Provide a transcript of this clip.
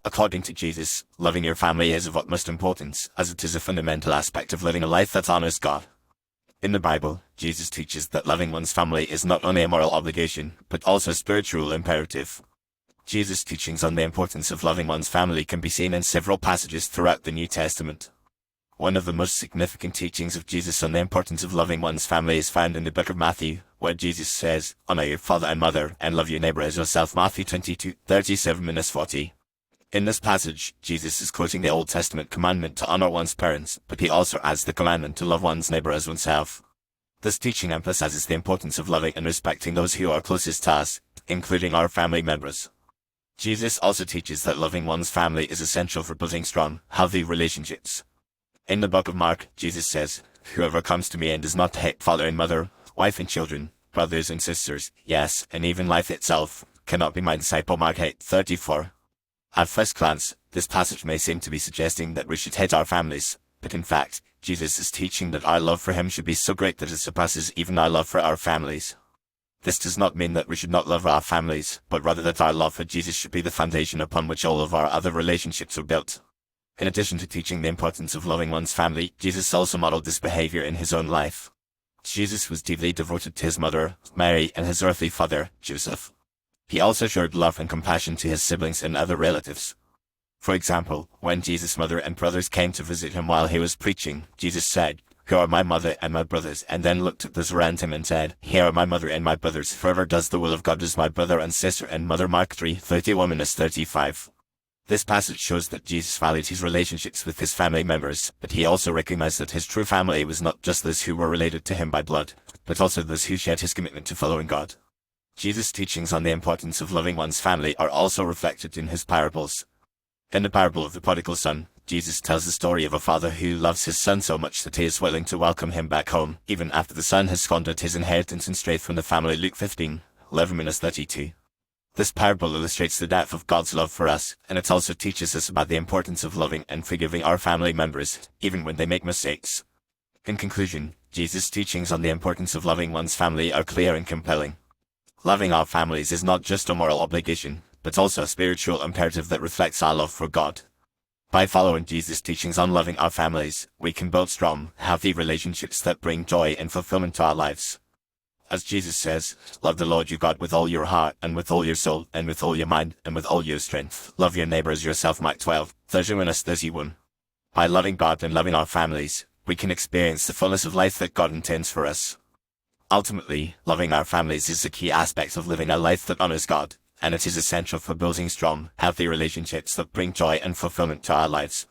According to Jesus, loving your family is of utmost importance, as it is a fundamental aspect of living a life that honors God. In the Bible, Jesus teaches that loving one's family is not only a moral obligation, but also a spiritual imperative. Jesus' teachings on the importance of loving one's family can be seen in several passages throughout the New Testament. One of the most significant teachings of Jesus on the importance of loving one's family is found in the book of Matthew, where Jesus says, "Honor your father and mother, and love your neighbor as yourself." Matthew 22:37-40. In this passage, Jesus is quoting the Old Testament commandment to honor one's parents, but he also adds the commandment to love one's neighbor as oneself. This teaching emphasizes the importance of loving and respecting those who are closest to us, including our family members. Jesus also teaches that loving one's family is essential for building strong, healthy relationships. In the book of Mark, Jesus says, "Whoever comes to me and does not hate father and mother, wife and children, brothers and sisters, yes, and even life itself, cannot be my disciple." Mark 8:34. At first glance, this passage may seem to be suggesting that we should hate our families, but in fact, Jesus is teaching that our love for him should be so great that it surpasses even our love for our families. This does not mean that we should not love our families, but rather that our love for Jesus should be the foundation upon which all of our other relationships are built. In addition to teaching the importance of loving one's family, Jesus also modeled this behavior in his own life. Jesus was deeply devoted to his mother, Mary, and his earthly father, Joseph. He also showed love and compassion to his siblings and other relatives. For example, when Jesus' mother and brothers came to visit him while he was preaching, Jesus said, "Here are my mother and my brothers," and then looked at those around him and said, "Here are my mother and my brothers. Whoever does the will of God is my brother and sister and mother." Mark 3:31-35. This passage shows that Jesus valued his relationships with his family members, but he also recognized that his true family was not just those who were related to him by blood, but also those who shared his commitment to following God. Jesus' teachings on the importance of loving one's family are also reflected in his parables. In the parable of the prodigal son, Jesus tells the story of a father who loves his son so much that he is willing to welcome him back home, even after the son has squandered his inheritance and strayed from the family. Luke 15:11-32. This parable illustrates the depth of God's love for us, and it also teaches us about the importance of loving and forgiving our family members, even when they make mistakes. In conclusion, Jesus' teachings on the importance of loving one's family are clear and compelling. Loving our families is not just a moral obligation, but also a spiritual imperative that reflects our love for God. By following Jesus' teachings on loving our families, we can build strong, healthy relationships that bring joy and fulfillment to our lives. As Jesus says, "Love the Lord your God with all your heart, and with all your soul, and with all your mind, and with all your strength. Love your neighbor as yourself." Mark 12:31-31. By loving God and loving our families, we can experience the fullness of life that God intends for us. Ultimately, loving our families is a key aspect of living a life that honors God, and it is essential for building strong, healthy relationships that bring joy and fulfillment to our lives.